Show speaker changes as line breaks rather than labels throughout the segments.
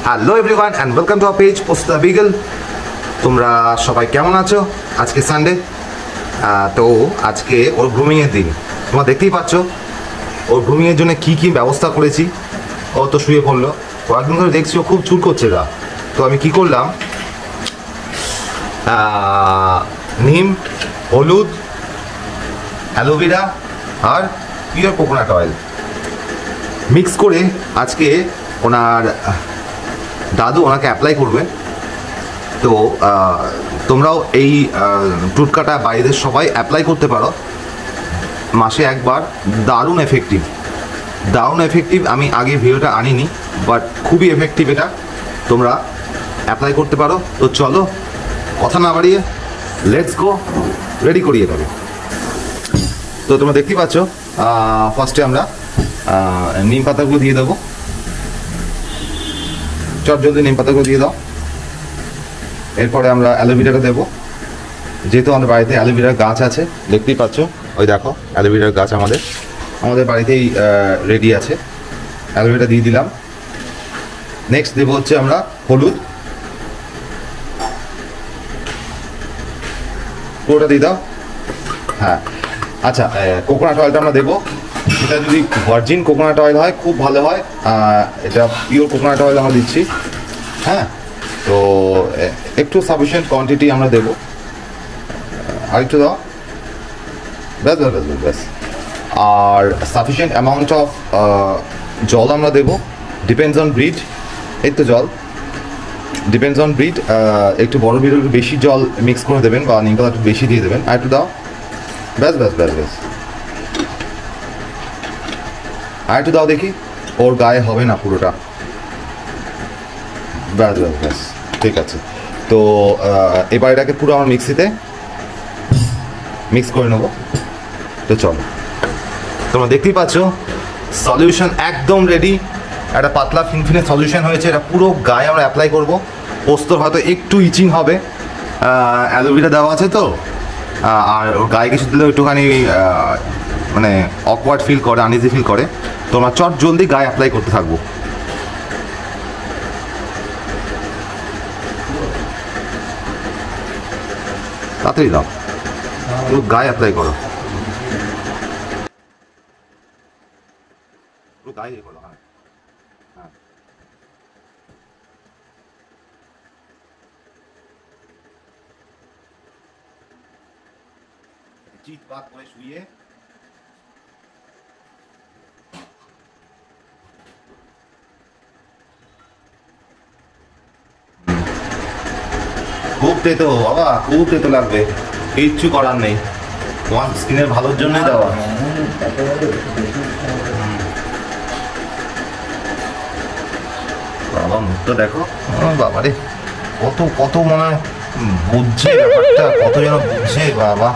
Hello everyone and welcome to our page Posta Beagle. তোমরা সবাই কেমন আছো? আজকে সানডে, তো আজকে ওর গ্রুমিংয়ের দিন। তোমরা দেখতেই পাচ্ছ ওর গ্রুমিংয়ের জন্য কী কী ব্যবস্থা করেছি। ও তো শুয়ে পড়লো, কয়েকদিন ধরে দেখছি ও খুব চুল করছে গা। তো আমি কি করলাম, নিম, হলুদ, অ্যালোভেরা আর পিওর কোকোনাট অয়েল মিক্স করে আজকে ওনার দাদু ওনাকে অ্যাপ্লাই করবে। তো তোমরাও এই টুটকাটা বাড়িতে সবাই অ্যাপ্লাই করতে পারো মাসে একবার। দারুণ এফেক্টিভ। আমি আগে ভিডিওটা আনিনি, বাট খুবই এফেক্টিভ এটা। তোমরা অ্যাপ্লাই করতে পারো। তো চলো কথা না বাড়িয়ে লেটস গো, রেডি করিয়ে দেবে। তো তোমরা দেখতেই পাচ্ছ, ফার্স্টে আমরা নিম পাতাগুলো দিয়ে দেবো। চট জলদি নিম পাতাগুলো দিয়ে দাও। এরপরে আমরা অ্যালোভেরাটা দেবো, যেহেতু আমাদের বাড়িতে অ্যালোভেরার গাছ আছে। দেখতেই পাচ্ছ, ওই দেখো অ্যালোভেরার গাছ আমাদের বাড়িতেই রেডি আছে। অ্যালোভেরা দিয়ে দিলাম। নেক্সট দেবো হচ্ছে আমরা হলুদ, পুরোটা দিয়ে দাও। হ্যাঁ, আচ্ছা, কোকোনাট অয়েলটা আমরা দেবো। এটা যদি ভার্জিন কোকোনাট অয়েল হয় খুব ভালো হয়। এটা পিওর কোকোনাট অয়েল আমরা দিচ্ছি। হ্যাঁ, তো একটু সাফিসিয়েন্ট কোয়ান্টিটি আমরা দেবো। আর একটু দাও, ব্যাস। আর সাফিসিয়েন্ট অ্যামাউন্ট অফ জল আমরা দেবো। Depends on breed. এই তো জল ডিপেন্ডস অন ব্রিড। একটু বড় ব্রিড একটু বেশি জল মিক্স করে দেবেন, বা নিম পাতা একটু বেশি দিয়ে দেবেন। আর একটু দাও, ব্যাস। আর একটু দাও দেখি, ওর গায়ে হবে না পুরোটা। ব্যাস, ঠিক আছে। তো এবার এটাকে পুরো আমার মিক্সিতে মিক্স করে নেবো। তো চলো, তোমরা দেখতেই পাচ্ছ সলিউশন একদম রেডি। একটা পাতলা ফিনফিনে সলিউশন হয়েছে। এটা পুরো গায়ে আমরা অ্যাপ্লাই করবো। পোস্তর হয়তো একটু ইচিং হবে, অ্যালোভেরা দেওয়া আছে তো, আর ওর গায়ে কিছু দিলেও একটুখানি মানে অকওয়ার্ড ফিল করে, আনইজি ফিল করে। তোমরা চট জলদি গায়ে অ্যাপ্লাই করতে থাকবো। তাড়াতাড়ি দাও, পুরো গায়ে অ্যাপ্লাই করো, পুরো গায়ে করো। হ্যাঁ, চিত পাক করে শুয়ে খুব তেতো বাবা, খুব তেতো লাগবে। কিচ্ছু করার নেই, তোমার স্কিনের ভালোর জন্যই দেওয়া। বাবা মুখটা দেখো, বাবা রে, কত মনে হয় বুঝছে ব্যাপারটা, কত যেন বুঝছে বাবা।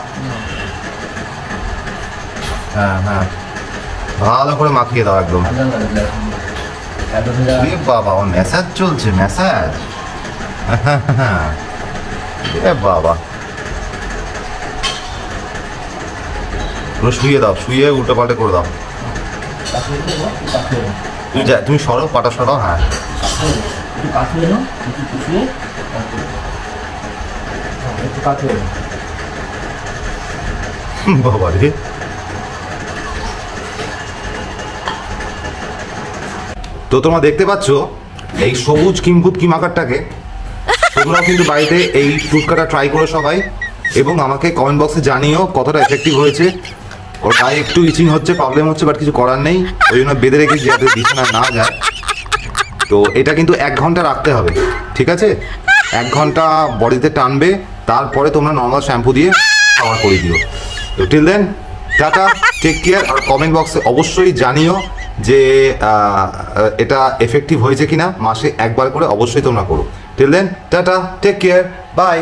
হ্যাঁ, ভালো করে মাখিয়ে দাও একদম। বাবা, আমার ম্যাসাজ চলছে, ম্যাসাজ। বাবা, শুয়ে দাও, শুয়ে উল্টো পাল্টে করে দাও। তুমি সরো, পাটা সরো। হ্যাঁ, বাবা রে, তো তোমরা দেখতে পাচ্ছ এই সবুজ কিম্বুত আকারটাকে। তোমরাও কিন্তু বাড়িতে এই টুটকাটা ট্রাই করো সবাই, এবং আমাকে কমেন্ট বক্সে জানিও কতটা এফেক্টিভ হয়েছে। ওর গায়ে একটু ইচিং হচ্ছে, প্রবলেম হচ্ছে, বাট কিছু করার নেই, ওই জন্য বেঁধে রেখেছি যাতে বিছানায় না যায়। তো এটা কিন্তু 1 ঘন্টা রাখতে হবে, ঠিক আছে? 1 ঘন্টা বডিতে টানবে, তারপরে তোমরা নর্মাল শ্যাম্পু দিয়ে শাওয়ার করে দিও। তো till then, tata, take care. আর কমেন্ট বক্সে অবশ্যই জানিও যে এটা এফেক্টিভ হয়েছে কিনা। মাসে একবার করে অবশ্যই তোমরা করো। Till then, tata, take care, by.